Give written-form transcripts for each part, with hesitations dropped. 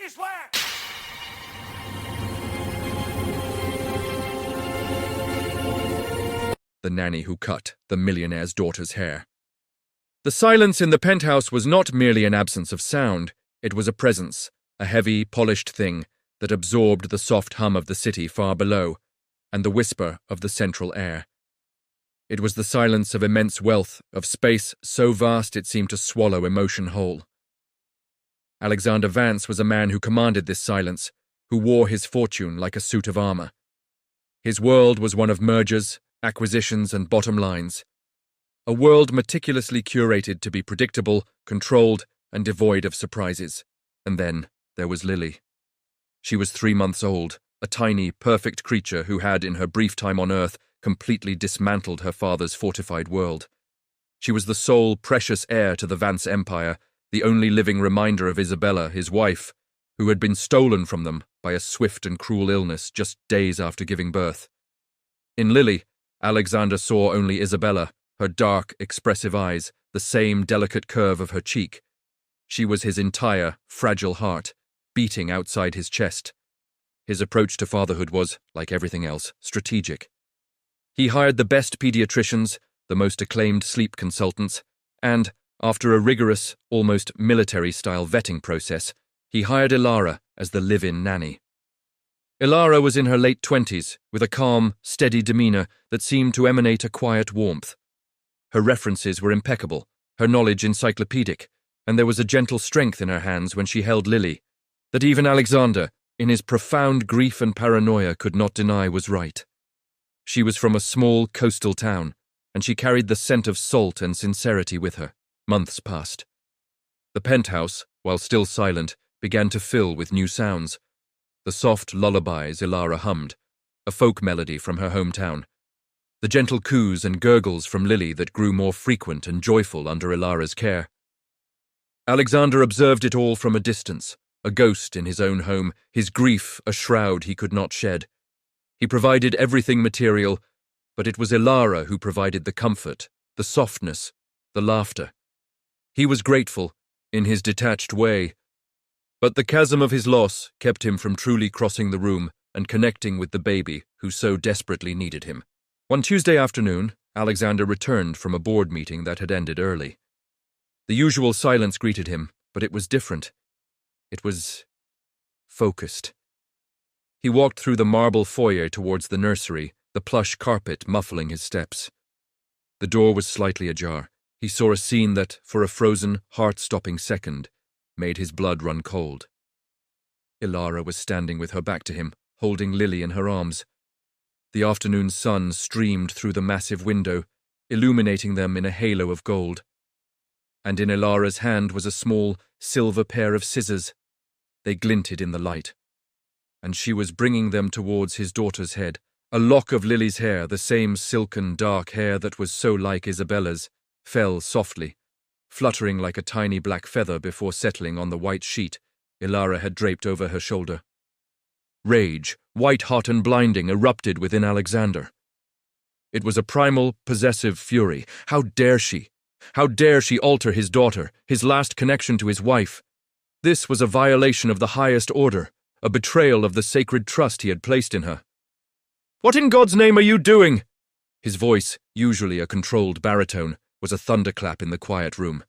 this way! The nanny who cut the millionaire's daughter's hair. The silence in the penthouse was not merely an absence of sound, it was a presence, a heavy, polished thing that absorbed the soft hum of the city far below and the whisper of the central air. It was the silence of immense wealth, of space so vast it seemed to swallow emotion whole. Alexander Vance was a man who commanded this silence, who wore his fortune like a suit of armor. His world was one of mergers, acquisitions, and bottom lines. A world meticulously curated to be predictable, controlled, and devoid of surprises. And then there was Lily. She was 3 months old, a tiny, perfect creature who had, in her brief time on Earth, completely dismantled her father's fortified world. She was the sole precious heir to the Vance Empire, the only living reminder of Isabella, his wife, who had been stolen from them by a swift and cruel illness just days after giving birth. In Lily, Alexander saw only Isabella, her dark, expressive eyes, the same delicate curve of her cheek. She was his entire, fragile heart, beating outside his chest. His approach to fatherhood was, like everything else, strategic. He hired the best pediatricians, the most acclaimed sleep consultants, and, after a rigorous, almost military-style vetting process, he hired Ilara as the live-in nanny. Ilara was in her late 20s, with a calm, steady demeanor that seemed to emanate a quiet warmth. Her references were impeccable, her knowledge encyclopedic, and there was a gentle strength in her hands when she held Lily, that even Alexander, in his profound grief and paranoia, could not deny was right. She was from a small coastal town, and she carried the scent of salt and sincerity with her. Months passed. The penthouse, while still silent, began to fill with new sounds. The soft lullabies Ilara hummed, a folk melody from her hometown. The gentle coos and gurgles from Lily that grew more frequent and joyful under Ilara's care. Alexander observed it all from a distance, a ghost in his own home, his grief a shroud he could not shed. He provided everything material, but it was Ilara who provided the comfort, the softness, the laughter. He was grateful, in his detached way, but the chasm of his loss kept him from truly crossing the room and connecting with the baby who so desperately needed him. One Tuesday afternoon, Alexander returned from a board meeting that had ended early. The usual silence greeted him, but it was different. It was focused. He walked through the marble foyer towards the nursery, the plush carpet muffling his steps. The door was slightly ajar. He saw a scene that, for a frozen, heart-stopping second, made his blood run cold. Ilara was standing with her back to him, holding Lily in her arms. The afternoon sun streamed through the massive window, illuminating them in a halo of gold. And in Ilara's hand was a small, silver pair of scissors. They glinted in the light. And she was bringing them towards his daughter's head. A lock of Lily's hair, the same silken, dark hair that was so like Isabella's, fell softly, fluttering like a tiny black feather before settling on the white sheet Ilara had draped over her shoulder. Rage, white-hot and blinding, erupted within Alexander. It was a primal, possessive fury. How dare she? How dare she alter his daughter, his last connection to his wife? This was a violation of the highest order, a betrayal of the sacred trust he had placed in her. "What in God's name are you doing?" His voice, usually a controlled baritone, was a thunderclap in the quiet room.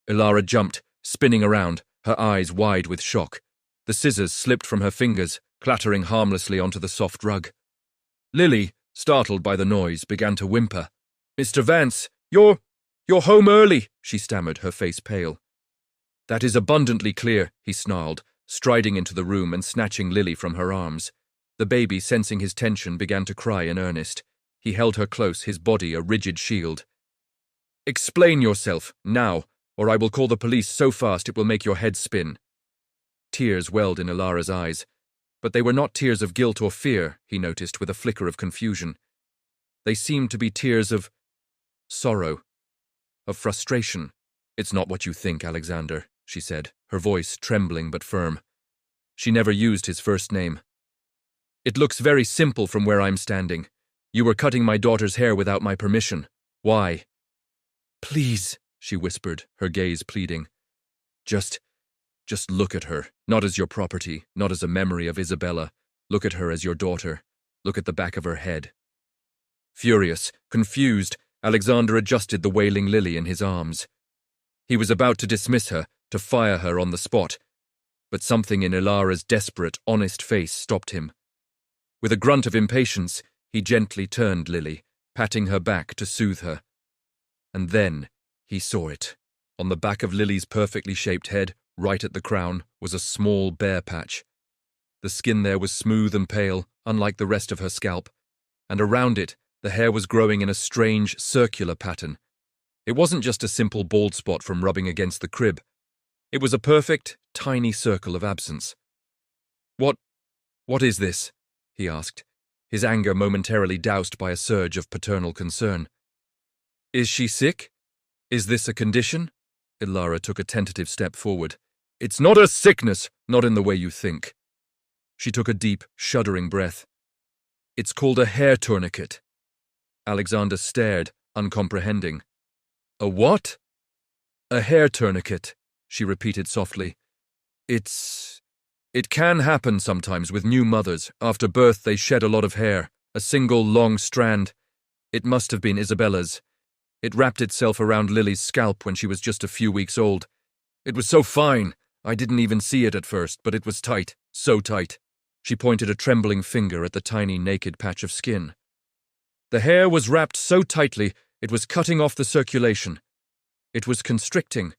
Ilara jumped, spinning around, her eyes wide with shock. The scissors slipped from her fingers, clattering harmlessly onto the soft rug. Lily, startled by the noise, began to whimper. "Mr. Vance, you're home early," she stammered, her face pale. "That is abundantly clear," he snarled, striding into the room and snatching Lily from her arms. The baby, sensing his tension, began to cry in earnest. He held her close, his body a rigid shield. "Explain yourself, now, or I will call the police so fast it will make your head spin." Tears welled in Ilara's eyes, but they were not tears of guilt or fear, he noticed with a flicker of confusion. They seemed to be tears of sorrow, of frustration. "It's not what you think, Alexander," she said, her voice trembling but firm. She never used his first name. "It looks very simple from where I'm standing. You were cutting my daughter's hair without my permission. Why?" "Please," she whispered, her gaze pleading. Just Just look at her, not as your property, not as a memory of Isabella. Look at her as your daughter. Look at the back of her head. Furious, confused, Alexander adjusted the wailing Lily in his arms. He was about to dismiss her, to fire her on the spot, but something in Ilara's desperate, honest face stopped him. With a grunt of impatience, he gently turned Lily, patting her back to soothe her. And then he saw it. On the back of Lily's perfectly shaped head, right at the crown, was a small bare patch. The skin there was smooth and pale, unlike the rest of her scalp, and around it, the hair was growing in a strange, circular pattern. It wasn't just a simple bald spot from rubbing against the crib. It was a perfect, tiny circle of absence. What is this?" he asked, his anger momentarily doused by a surge of paternal concern. "Is she sick? Is this a condition?" Ilara took a tentative step forward. "It's not a sickness, not in the way you think." She took a deep, shuddering breath. "It's called a hair tourniquet." Alexander stared, uncomprehending. "A what?" "A hair tourniquet," she repeated softly. It can happen sometimes with new mothers. After birth they shed a lot of hair, a single long strand. It must have been Isabella's. It wrapped itself around Lily's scalp when she was just a few weeks old. It was so fine, I didn't even see it at first, but it was tight, so tight." She pointed a trembling finger at the tiny naked patch of skin. The hair was wrapped so tightly it was cutting off the circulation. It was constricting,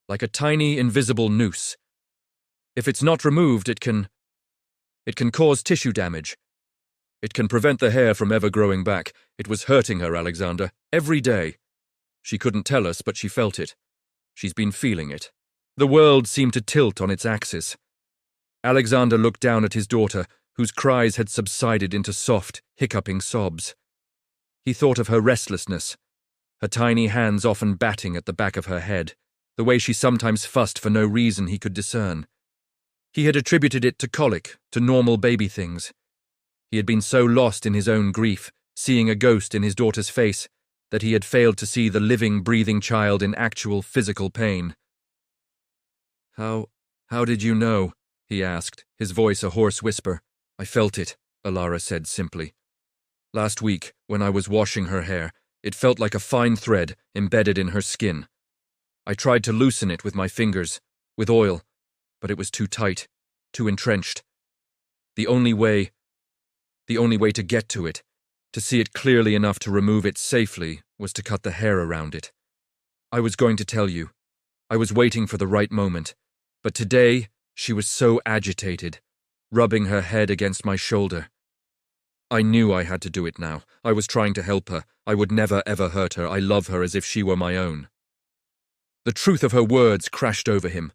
like a tiny invisible noose. If it's not removed, it can cause tissue damage. It can prevent the hair from ever growing back. It was hurting her, Alexander, every day. She couldn't tell us, but she felt it. She's been feeling it. The world seemed to tilt on its axis. Alexander looked down at his daughter, whose cries had subsided into soft, hiccuping sobs. He thought of her restlessness, her tiny hands often batting at the back of her head, the way she sometimes fussed for no reason he could discern. He had attributed it to colic, to normal baby things. He had been so lost in his own grief, seeing a ghost in his daughter's face, that he had failed to see the living, breathing child in actual physical pain. How did you know?" he asked, his voice a hoarse whisper. "I felt it," Ilara said simply. "Last week, when I was washing her hair, it felt like a fine thread embedded in her skin. I tried to loosen it with my fingers, with oil, but it was too tight, too entrenched. The only way to get to it, to see it clearly enough to remove it safely, was to cut the hair around it. I was going to tell you. I was waiting for the right moment. But today, she was so agitated, rubbing her head against my shoulder. I knew I had to do it now. I was trying to help her. I would never ever hurt her. I love her as if she were my own." The truth of her words crashed over him.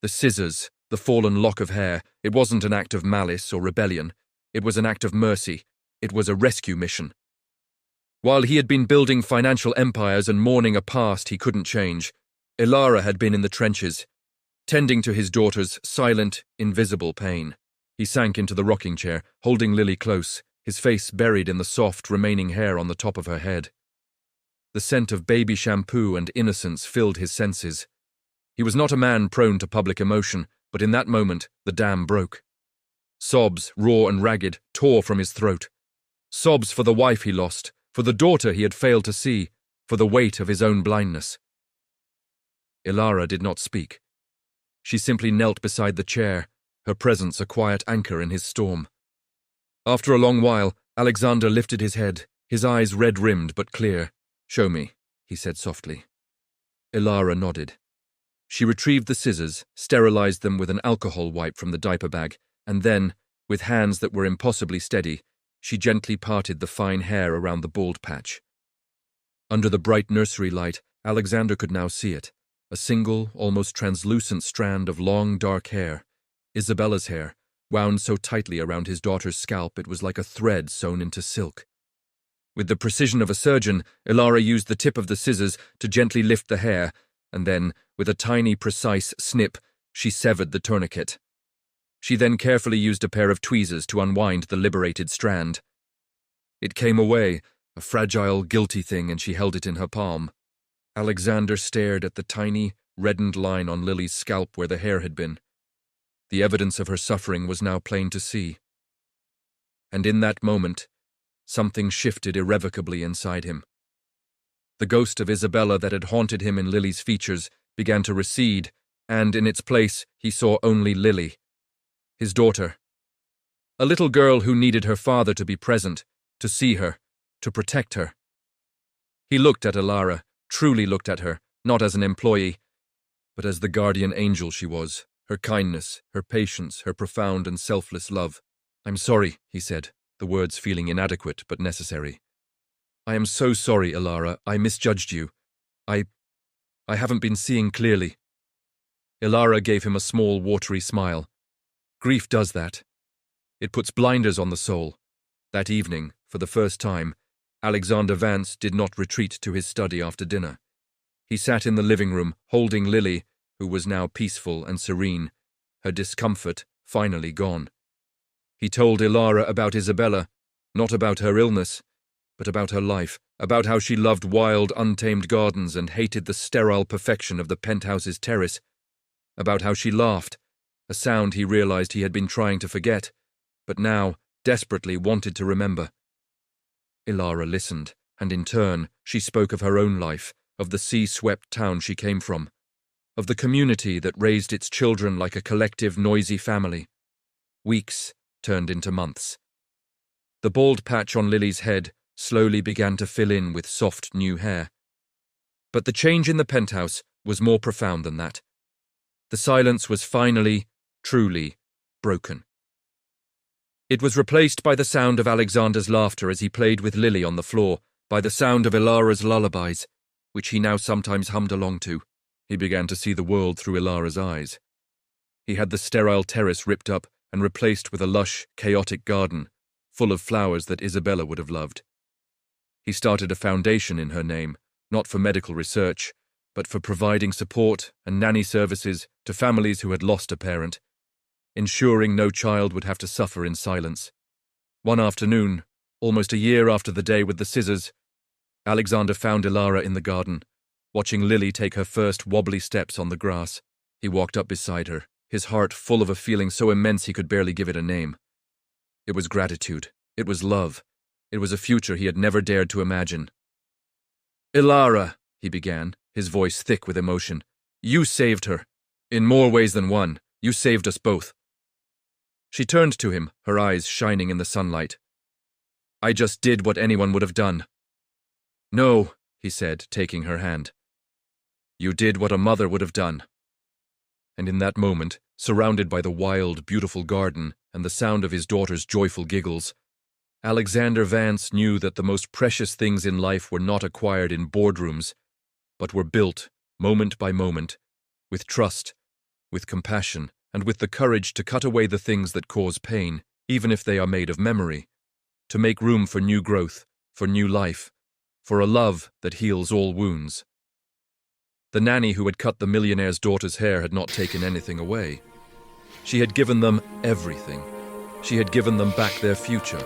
The scissors, the fallen lock of hair, it wasn't an act of malice or rebellion. It was an act of mercy. It was a rescue mission. While he had been building financial empires and mourning a past he couldn't change, Ilara had been in the trenches, tending to his daughter's silent, invisible pain. He sank into the rocking chair, holding Lily close, his face buried in the soft, remaining hair on the top of her head. The scent of baby shampoo and innocence filled his senses. He was not a man prone to public emotion, but in that moment, the dam broke. Sobs, raw and ragged, tore from his throat. Sobs for the wife he lost, for the daughter he had failed to see, for the weight of his own blindness. Ilara did not speak. She simply knelt beside the chair, her presence a quiet anchor in his storm. After a long while, Alexander lifted his head, his eyes red-rimmed but clear. "Show me," he said softly. Ilara nodded. She retrieved the scissors, sterilized them with an alcohol wipe from the diaper bag, and then, with hands that were impossibly steady, she gently parted the fine hair around the bald patch. Under the bright nursery light, Alexander could now see it. A single, almost translucent strand of long, dark hair, Isabella's hair, wound so tightly around his daughter's scalp it was like a thread sewn into silk. With the precision of a surgeon, Ilara used the tip of the scissors to gently lift the hair, and then, with a tiny, precise snip, she severed the tourniquet. She then carefully used a pair of tweezers to unwind the liberated strand. It came away, a fragile, guilty thing, and she held it in her palm. Alexander stared at the tiny, reddened line on Lily's scalp where the hair had been. The evidence of her suffering was now plain to see. And in that moment, something shifted irrevocably inside him. The ghost of Isabella that had haunted him in Lily's features began to recede, and in its place he saw only Lily, his daughter. A little girl who needed her father to be present, to see her, to protect her. He looked at Ilara, truly looked at her, not as an employee, but as the guardian angel she was, her kindness, her patience, her profound and selfless love. "I'm sorry," he said, the words feeling inadequate but necessary. "I am so sorry, Ilara. I misjudged you. I haven't been seeing clearly." Ilara gave him a small, watery smile. Grief does that. It puts blinders on the soul. That evening, for the first time, Alexander Vance did not retreat to his study after dinner. He sat in the living room, holding Lily, who was now peaceful and serene, her discomfort finally gone. He told Ilara about Isabella, not about her illness, but about her life, about how she loved wild, untamed gardens and hated the sterile perfection of the penthouse's terrace, about how she laughed, a sound he realized he had been trying to forget, but now desperately wanted to remember. Ilara listened, and in turn she spoke of her own life, of the sea-swept town she came from, of the community that raised its children like a collective, noisy family. Weeks turned into months. The bald patch on Lily's head slowly began to fill in with soft new hair. But the change in the penthouse was more profound than that. The silence was finally, truly, broken. It was replaced by the sound of Alexander's laughter as he played with Lily on the floor, by the sound of Ilara's lullabies, which he now sometimes hummed along to. He began to see the world through Ilara's eyes. He had the sterile terrace ripped up and replaced with a lush, chaotic garden, full of flowers that Isabella would have loved. He started a foundation in her name, not for medical research, but for providing support and nanny services to families who had lost a parent, ensuring no child would have to suffer in silence. One afternoon, almost a year after the day with the scissors, Alexander found Ilara in the garden, watching Lily take her first wobbly steps on the grass. He walked up beside her, his heart full of a feeling so immense he could barely give it a name. It was gratitude. It was love. It was a future he had never dared to imagine. "Ilara," he began, his voice thick with emotion, "you saved her. In more ways than one, you saved us both." She turned to him, her eyes shining in the sunlight. "I just did what anyone would have done." "No," he said, taking her hand. "You did what a mother would have done." And in that moment, surrounded by the wild, beautiful garden and the sound of his daughter's joyful giggles, Alexander Vance knew that the most precious things in life were not acquired in boardrooms, but were built, moment by moment, with trust, with compassion, and with the courage to cut away the things that cause pain, even if they are made of memory, to make room for new growth, for new life, for a love that heals all wounds. The nanny who had cut the millionaire's daughter's hair had not taken anything away. She had given them everything. She had given them back their future.